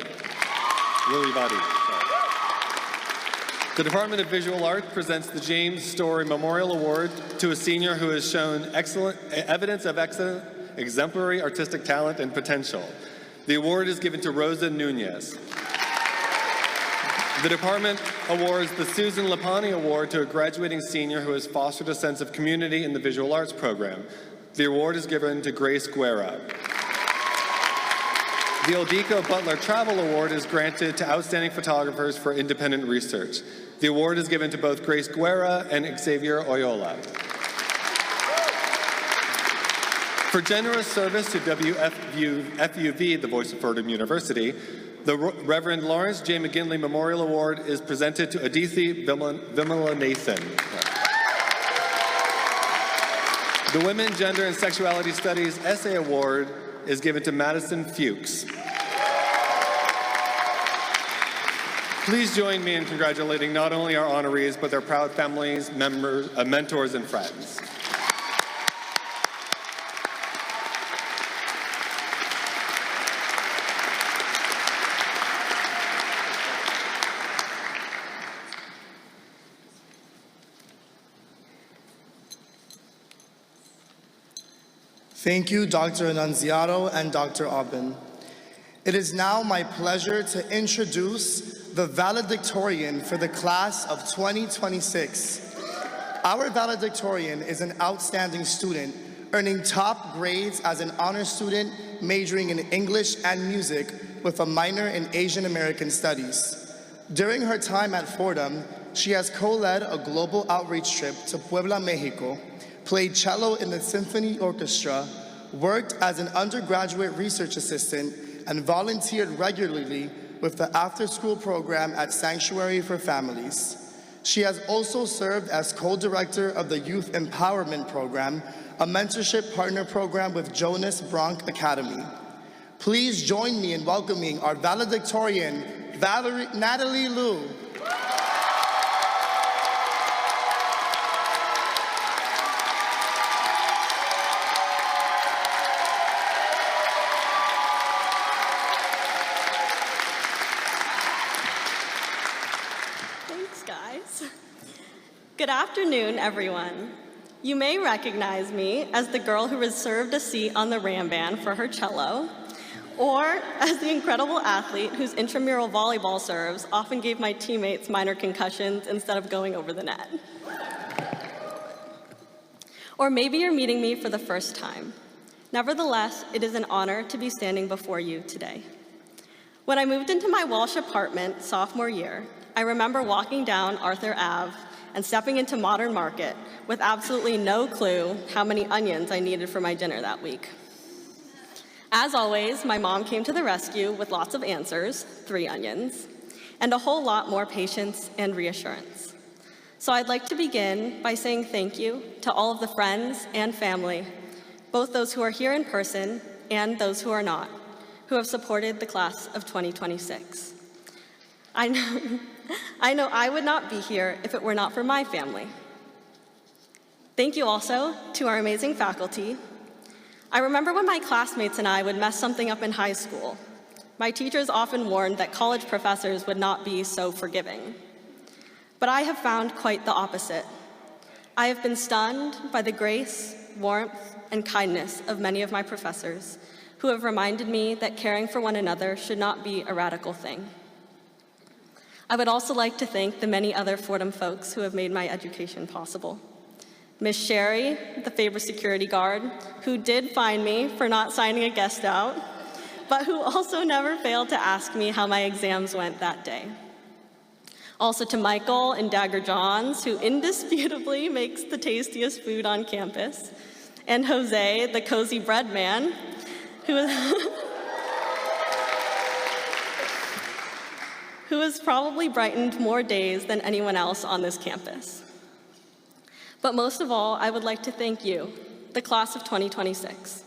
The Department of Visual Arts presents the James Story Memorial Award to a senior who has shown evidence of excellent, exemplary artistic talent and potential. The award is given to Rosa Nunez. The department awards the Susan Lapani Award to a graduating senior who has fostered a sense of community in the visual arts program. The award is given to Grace Guerra. The Ildiko Butler Travel Award is granted to outstanding photographers for independent research. The award is given to both Grace Guerra and Xavier Oyola. For generous service to WFUV, the Voice of Fordham University, the Reverend Lawrence J. McGinley Memorial Award is presented to Adithi Vimalanathan. The Women, Gender, and Sexuality Studies Essay Award is given to Madison Fuchs. Please join me in congratulating not only our honorees, but their proud families, members, mentors, and friends. Thank you, Dr. Annunziato and Dr. Aubin. It is now my pleasure to introduce the valedictorian for the class of 2026. Our valedictorian is an outstanding student, earning top grades as an honor student majoring in English and music with a minor in Asian American Studies. During her time at Fordham, she has co-led a global outreach trip to Puebla, Mexico, played cello in the symphony orchestra, worked as an undergraduate research assistant, and volunteered regularly with the after-school program at Sanctuary for Families. She has also served as co-director of the Youth Empowerment Program, a mentorship partner program with Jonas Bronk Academy. Please join me in welcoming our valedictorian, Natalie Liu. guys. Good afternoon, everyone. You may recognize me as the girl who reserved a seat on the Ram Band for her cello, or as the incredible athlete whose intramural volleyball serves often gave my teammates minor concussions instead of going over the net. Or maybe you're meeting me for the first time. Nevertheless, it is an honor to be standing before you today. When I moved into my Walsh apartment sophomore year, I remember walking down Arthur Ave and stepping into Modern Market with absolutely no clue how many onions I needed for my dinner that week. As always, my mom came to the rescue with lots of answers, 3 onions, and a whole lot more patience and reassurance. So I'd like to begin by saying thank you to all of the friends and family, both those who are here in person and those who are not, who have supported the class of 2026. I know I would not be here if it were not for my family. Thank you also to our amazing faculty. I remember when my classmates and I would mess something up in high school. My teachers often warned that college professors would not be so forgiving. But I have found quite the opposite. I have been stunned by the grace, warmth, and kindness of many of my professors who have reminded me that caring for one another should not be a radical thing. I would also like to thank the many other Fordham folks who have made my education possible. Miss Sherry, the favorite security guard, who did fine me for not signing a guest out, but who also never failed to ask me how my exams went that day. Also to Michael and Dagger Johns, who indisputably makes the tastiest food on campus, and Jose, the cozy bread man, who has probably brightened more days than anyone else on this campus. But most of all, I would like to thank you, the class of 2026.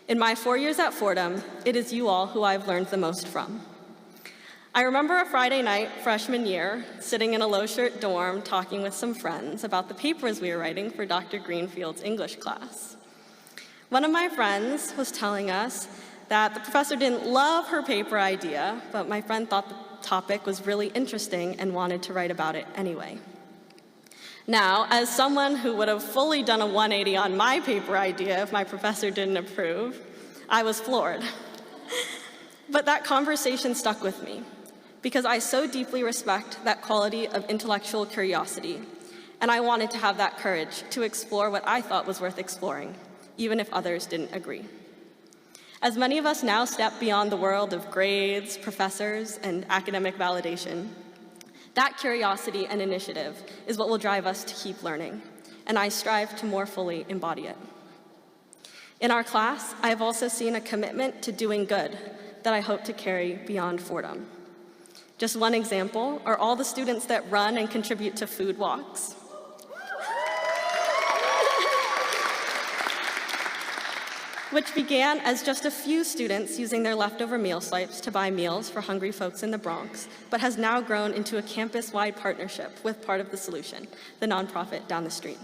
In my 4 years at Fordham, it is you all who I've learned the most from. I remember a Friday night freshman year, sitting in a low-shirt dorm talking with some friends about the papers we were writing for Dr. Greenfield's English class. One of my friends was telling us that the professor didn't love her paper idea, but my friend thought the topic was really interesting and wanted to write about it anyway. Now, as someone who would have fully done a 180 on my paper idea if my professor didn't approve, I was floored. But that conversation stuck with me because I so deeply respect that quality of intellectual curiosity, and I wanted to have that courage to explore what I thought was worth exploring, even if others didn't agree. As many of us now step beyond the world of grades, professors, and academic validation, that curiosity and initiative is what will drive us to keep learning, and I strive to more fully embody it. In our class, I have also seen a commitment to doing good that I hope to carry beyond Fordham. Just one example are all the students that run and contribute to food walks. Which began as just a few students using their leftover meal swipes to buy meals for hungry folks in the Bronx, but has now grown into a campus-wide partnership with Part of the Solution, the nonprofit down the street.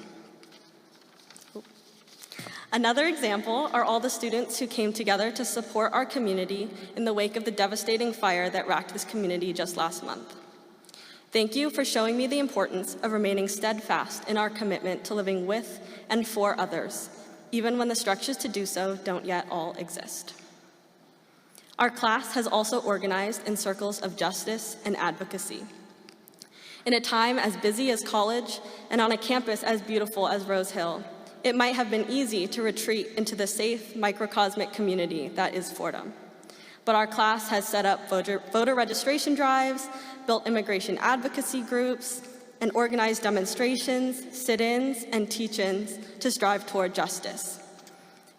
Another example are all the students who came together to support our community in the wake of the devastating fire that racked this community just last month. Thank you for showing me the importance of remaining steadfast in our commitment to living with and for others, even when the structures to do so don't yet all exist. Our class has also organized in circles of justice and advocacy. In a time as busy as college and on a campus as beautiful as Rose Hill, it might have been easy to retreat into the safe, microcosmic community that is Fordham. But our class has set up voter registration drives, built immigration advocacy groups, and organized demonstrations, sit-ins, and teach-ins to strive toward justice.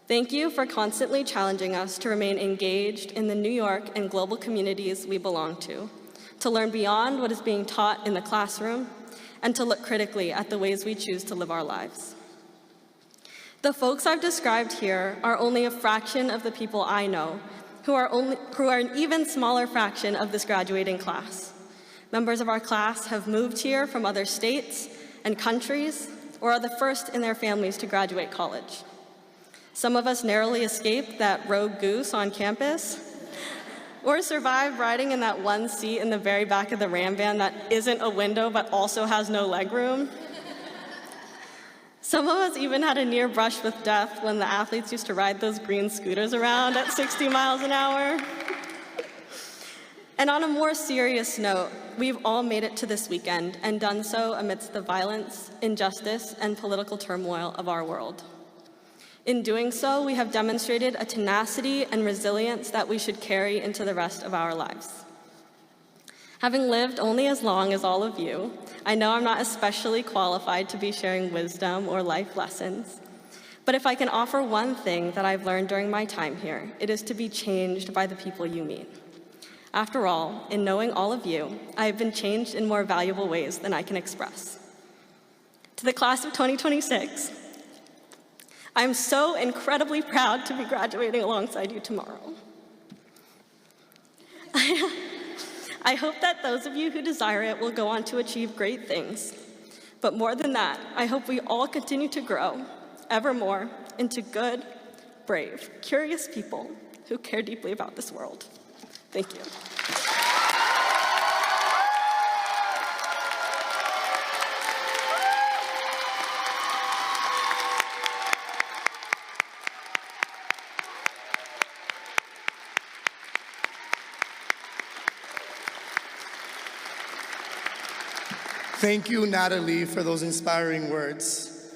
Thank you for constantly challenging us to remain engaged in the New York and global communities we belong to learn beyond what is being taught in the classroom, and to look critically at the ways we choose to live our lives. The folks I've described here are only a fraction of the people I know, who are an even smaller fraction of this graduating class. Members of our class have moved here from other states and countries, or are the first in their families to graduate college. Some of us narrowly escaped that rogue goose on campus, Or survive riding in that one seat in the very back of the Ram van that isn't a window but also has no legroom? Some of us even had a near brush with death when the athletes used to ride those green scooters around at 60 miles an hour. And on a more serious note, we've all made it to this weekend and done so amidst the violence, injustice, and political turmoil of our world. In doing so, we have demonstrated a tenacity and resilience that we should carry into the rest of our lives. Having lived only as long as all of you, I know I'm not especially qualified to be sharing wisdom or life lessons. But if I can offer one thing that I've learned during my time here, it is to be changed by the people you meet. After all, in knowing all of you, I have been changed in more valuable ways than I can express. To the class of 2026, I'm so incredibly proud to be graduating alongside you tomorrow. I hope that those of you who desire it will go on to achieve great things. But more than that, I hope we all continue to grow, ever more, into good, brave, curious people who care deeply about this world. Thank you. Thank you, Natalie, for those inspiring words.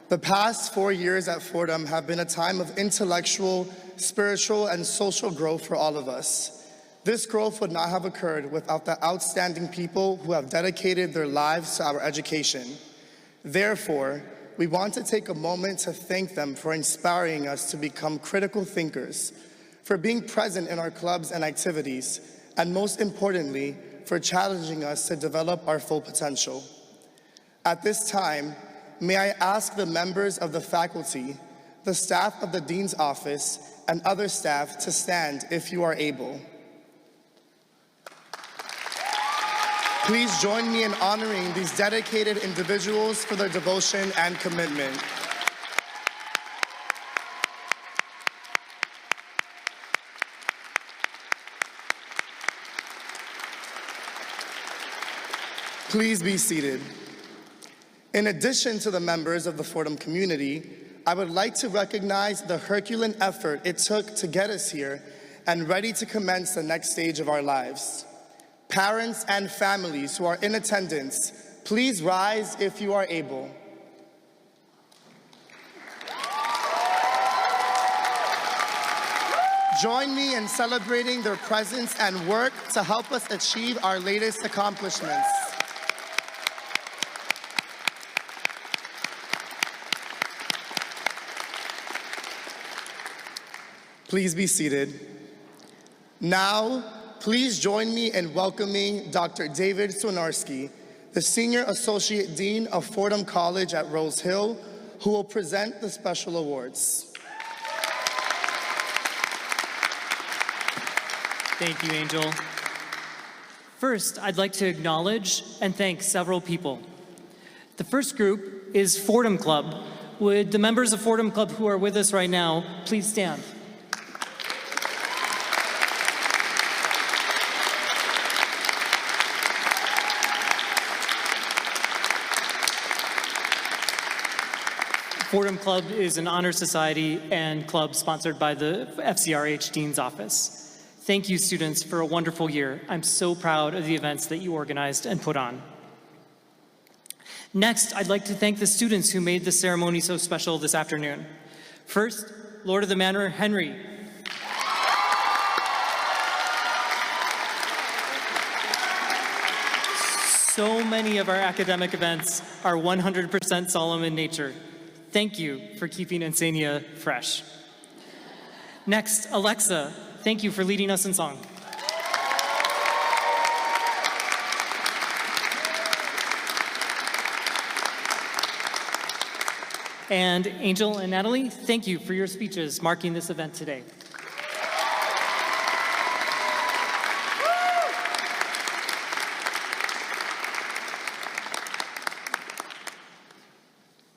The past 4 years at Fordham have been a time of intellectual, spiritual, and social growth for all of us. This growth would not have occurred without the outstanding people who have dedicated their lives to our education. Therefore, we want to take a moment to thank them for inspiring us to become critical thinkers, for being present in our clubs and activities, and most importantly, for challenging us to develop our full potential. At this time, may I ask the members of the faculty, the staff of the Dean's Office, and other staff to stand if you are able. Please join me in honoring these dedicated individuals for their devotion and commitment. Please be seated. In addition to the members of the Fordham community, I would like to recognize the Herculean effort it took to get us here and ready to commence the next stage of our lives. Parents and families who are in attendance, please rise if you are able. Join me in celebrating their presence and work to help us achieve our latest accomplishments. Please be seated. Now, please join me in welcoming Dr. David Swinarski, the Senior Associate Dean of Fordham College at Rose Hill, who will present the special awards. Thank you, Angel. First, I'd like to acknowledge and thank several people. The first group is Fordham Club. Would the members of Fordham Club who are with us right now please stand? Fordham Club is an honor society and club sponsored by the FCRH Dean's Office. Thank you, students, for a wonderful year. I'm so proud of the events that you organized and put on. Next, I'd like to thank the students who made the ceremony so special this afternoon. First, Lord of the Manor, Henry. So many of our academic events are 100% solemn in nature. Thank you for keeping Encaenia fresh. Next, Alexa, thank you for leading us in song. And Angel and Natalie, thank you for your speeches marking this event today.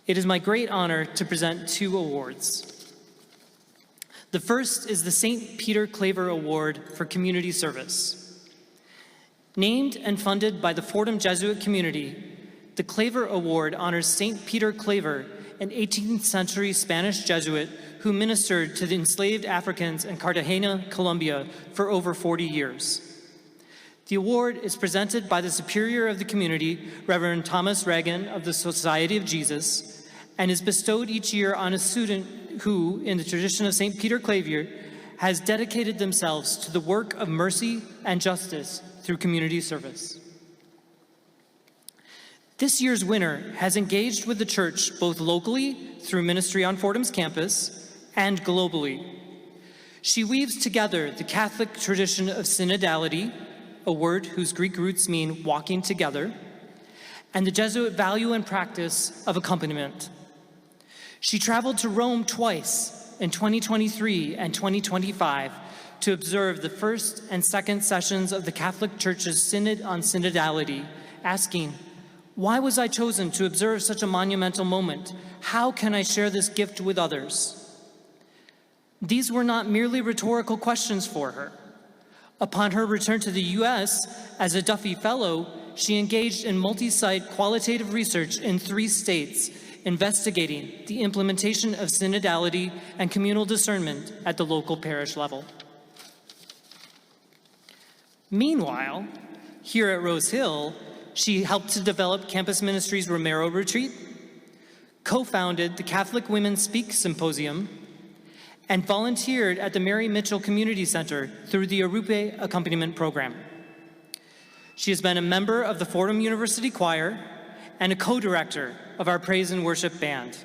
It is my great honor to present two awards. The first is the St. Peter Claver Award for Community Service. Named and funded by the Fordham Jesuit community, the Claver Award honors St. Peter Claver, an 18th century Spanish Jesuit who ministered to the enslaved Africans in Cartagena, Colombia for over 40 years. The award is presented by the Superior of the community, Reverend Thomas Reagan of the Society of Jesus, and is bestowed each year on a student who, in the tradition of St. Peter Claver, has dedicated themselves to the work of mercy and justice through community service. This year's winner has engaged with the church both locally through ministry on Fordham's campus and globally. She weaves together the Catholic tradition of synodality, a word whose Greek roots mean walking together, and the Jesuit value and practice of accompaniment. She traveled to Rome twice in 2023 and 2025 to observe the first and second sessions of the Catholic Church's Synod on Synodality, asking, "Why was I chosen to observe such a monumental moment? How can I share this gift with others?" These were not merely rhetorical questions for her. Upon her return to the U.S. as a Duffy Fellow, she engaged in multi-site qualitative research in 3 states, investigating the implementation of synodality and communal discernment at the local parish level. Meanwhile, here at Rose Hill, she helped to develop Campus Ministries' Romero Retreat, co-founded the Catholic Women Speak Symposium, and volunteered at the Mary Mitchell Community Center through the Arupe Accompaniment Program. She has been a member of the Fordham University Choir and a co-director of our Praise and Worship Band.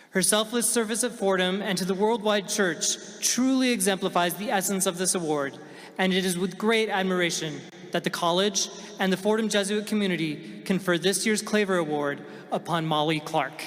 Her selfless service at Fordham and to the worldwide church truly exemplifies the essence of this award, and it is with great admiration that the college and the Fordham Jesuit community confer this year's Claver Award upon Molly Clark.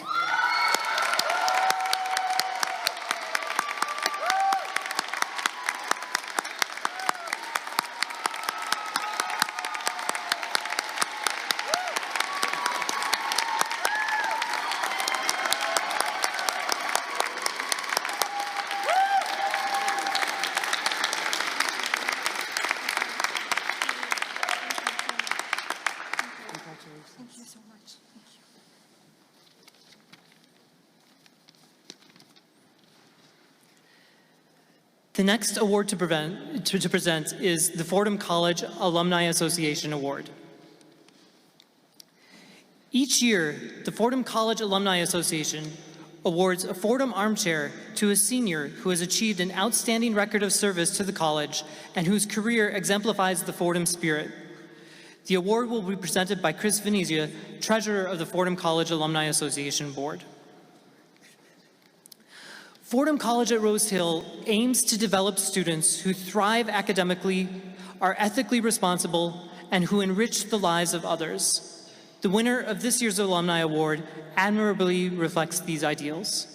The next award to present is the Fordham College Alumni Association Award. Each year, the Fordham College Alumni Association awards a Fordham armchair to a senior who has achieved an outstanding record of service to the college and whose career exemplifies the Fordham spirit. The award will be presented by Chris Venezia, treasurer of the Fordham College Alumni Association Board. Fordham College at Rose Hill aims to develop students who thrive academically, are ethically responsible, and who enrich the lives of others. The winner of this year's Alumni Award admirably reflects these ideals.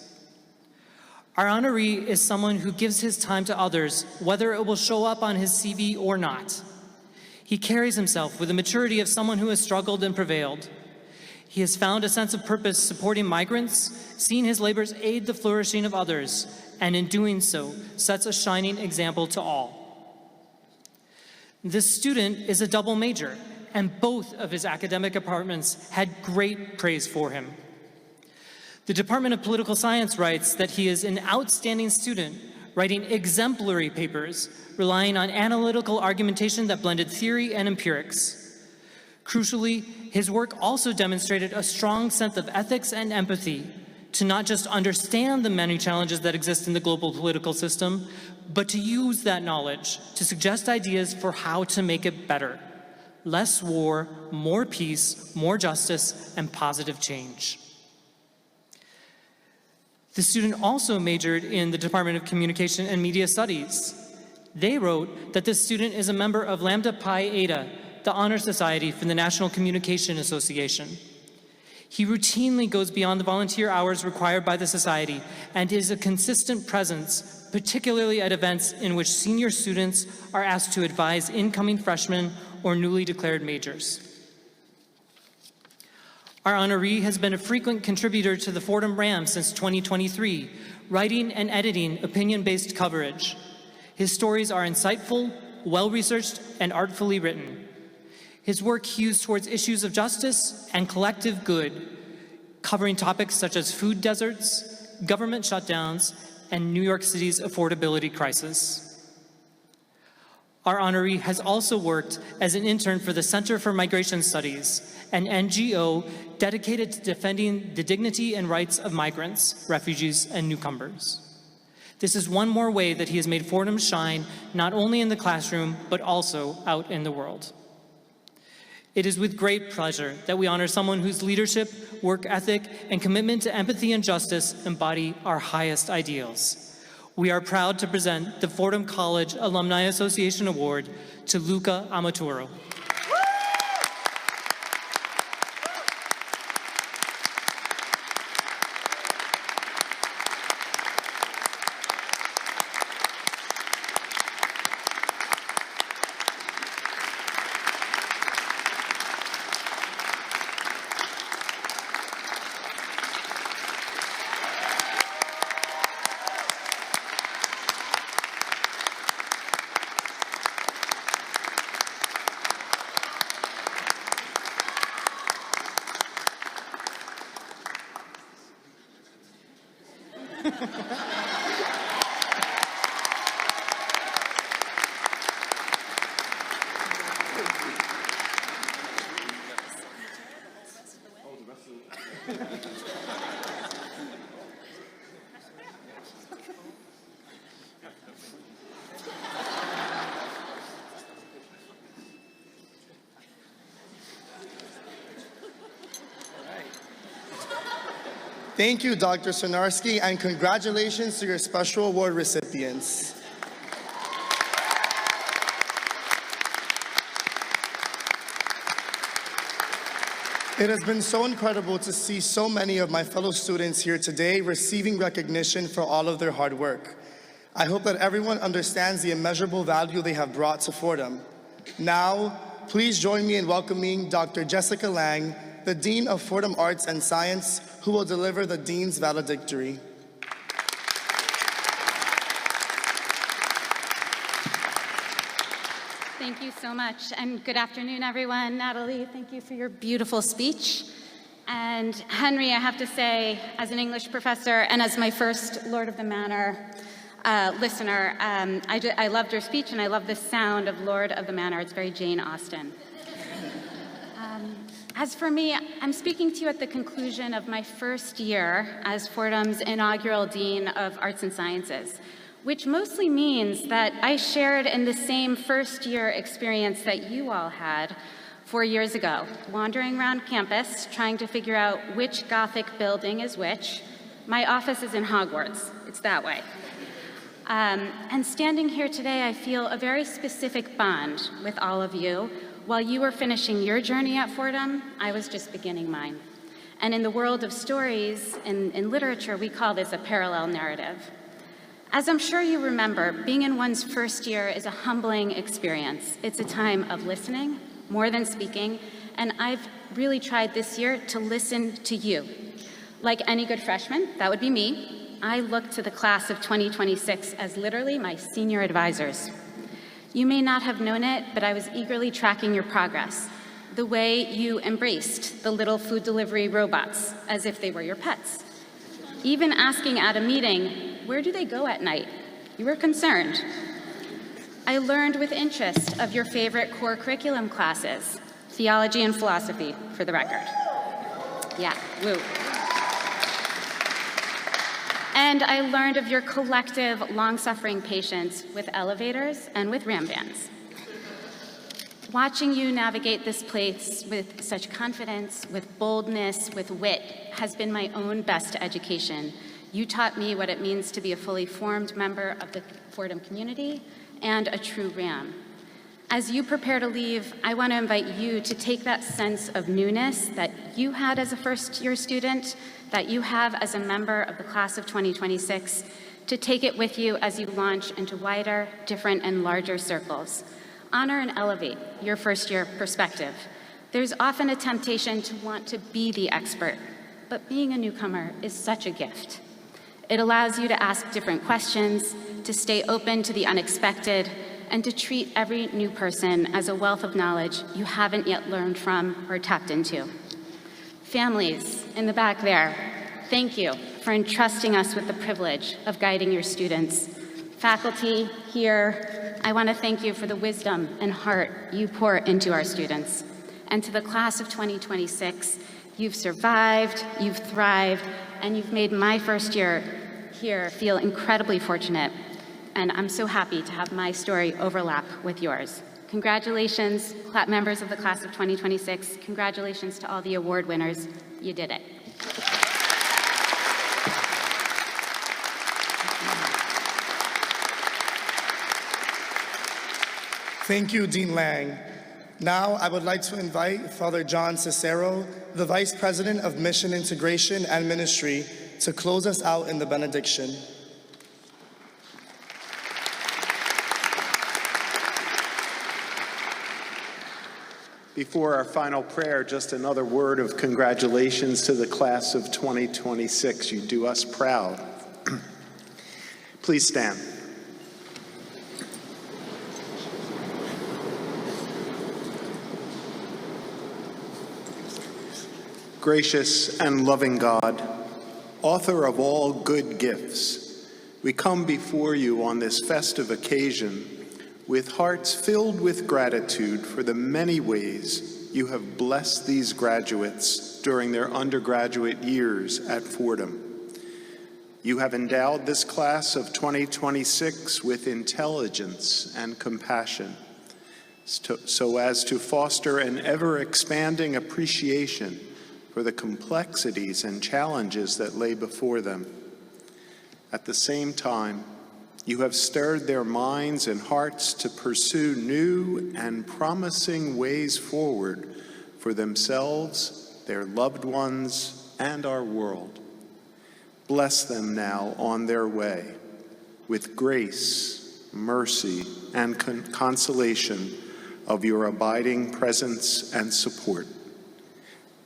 Our honoree is someone who gives his time to others, whether it will show up on his CV or not. He carries himself with the maturity of someone who has struggled and prevailed. He has found a sense of purpose supporting migrants, seen his labors aid the flourishing of others, and in doing so, sets a shining example to all. This student is a double major, and both of his academic departments had great praise for him. The Department of Political Science writes that he is an outstanding student, writing exemplary papers, relying on analytical argumentation that blended theory and empirics. Crucially, his work also demonstrated a strong sense of ethics and empathy to not just understand the many challenges that exist in the global political system, but to use that knowledge to suggest ideas for how to make it better. Less war, more peace, more justice, and positive change. The student also majored in the Department of Communication and Media Studies. They wrote that this student is a member of Lambda Pi Eta, the Honor Society for the National Communication Association. He routinely goes beyond the volunteer hours required by the society and is a consistent presence, particularly at events in which senior students are asked to advise incoming freshmen or newly declared majors. Our honoree has been a frequent contributor to the Fordham Ram since 2023, writing and editing opinion-based coverage. His stories are insightful, well-researched, and artfully written. His work hews towards issues of justice and collective good, covering topics such as food deserts, government shutdowns, and New York City's affordability crisis. Our honoree has also worked as an intern for the Center for Migration Studies, an NGO dedicated to defending the dignity and rights of migrants, refugees, and newcomers. This is one more way that he has made Fordham shine, not only in the classroom, but also out in the world. It is with great pleasure that we honor someone whose leadership, work ethic, and commitment to empathy and justice embody our highest ideals. We are proud to present the Fordham College Alumni Association Award to Luca Amaturo. Thank you, Dr. Sonarski, and congratulations to your special award recipients. It has been so incredible to see so many of my fellow students here today receiving recognition for all of their hard work. I hope that everyone understands the immeasurable value they have brought to Fordham. Now, please join me in welcoming Dr. Jessica Lang, the Dean of Fordham Arts and Science, who will deliver the Dean's Valedictory. Thank you so much, and good afternoon, everyone. Natalie, thank you for your beautiful speech. And Henry, I have to say, as an English professor and as my first Lord of the Manor listener, I loved your speech, and I love the sound of Lord of the Manor. It's very Jane Austen. As for me, I'm speaking to you at the conclusion of my first year as Fordham's inaugural Dean of Arts and Sciences, which mostly means that I shared in the same first-year experience that you all had 4 years ago, wandering around campus, trying to figure out which Gothic building is which. My office is in Hogwarts. It's that way. And standing here today, I feel a very specific bond with all of you. While you were finishing your journey at Fordham, I was just beginning mine. And in the world of stories, in literature, we call this a parallel narrative. As I'm sure you remember, being in one's first year is a humbling experience. It's a time of listening, more than speaking, and I've really tried this year to listen to you. Like any good freshman, that would be me, I look to the class of 2026 as literally my senior advisors. You may not have known it, but I was eagerly tracking your progress. The way you embraced the little food delivery robots as if they were your pets. Even asking at a meeting, where do they go at night? You were concerned. I learned with interest of your favorite core curriculum classes, theology and philosophy, for the record. Yeah, woo. And I learned of your collective, long-suffering patience with elevators and with ram vans. Watching you navigate this place with such confidence, with boldness, with wit, has been my own best education. You taught me what it means to be a fully formed member of the Fordham community and a true ram. As you prepare to leave, I want to invite you to take that sense of newness that you had as a first-year student, that you have as a member of the class of 2026, to take it with you as you launch into wider, different, and larger circles. Honor and elevate your first-year perspective. There's often a temptation to want to be the expert, but being a newcomer is such a gift. It allows you to ask different questions, to stay open to the unexpected, and to treat every new person as a wealth of knowledge you haven't yet learned from or tapped into. Families in the back there, thank you for entrusting us with the privilege of guiding your students. Faculty here, I want to thank you for the wisdom and heart you pour into our students. And to the class of 2026, you've survived, you've thrived, and you've made my first year here feel incredibly fortunate. And I'm so happy to have my story overlap with yours. Congratulations, members of the class of 2026. Congratulations to all the award winners. You did it. Thank you, Dean Lang. Now, I would like to invite Father John Cicero, the Vice President of Mission Integration and Ministry, to close us out in the benediction. Before our final prayer, just another word of congratulations to the class of 2026. You do us proud. Please stand. Gracious and loving God, author of all good gifts, we come before you on this festive occasion with hearts filled with gratitude for the many ways you have blessed these graduates during their undergraduate years at Fordham. You have endowed this class of 2026 with intelligence and compassion, so as to foster an ever-expanding appreciation for the complexities and challenges that lay before them. At the same time, you have stirred their minds and hearts to pursue new and promising ways forward for themselves, their loved ones, and our world. Bless them now on their way with grace, mercy, and consolation of your abiding presence and support.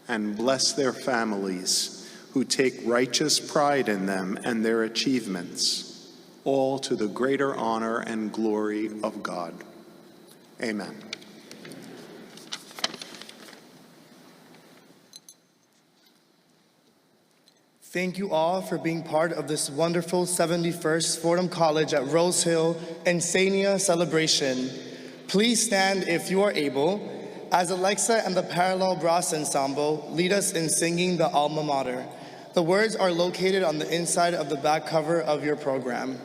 And bless their families who take righteous pride in them and their achievements, all to the greater honor and glory of God. Amen. Thank you all for being part of this wonderful 71st Fordham College at Rose Hill Encaenia celebration. Please stand if you are able, as Alexa and the Parallel Brass Ensemble lead us in singing the Alma Mater. The words are located on the inside of the back cover of your program.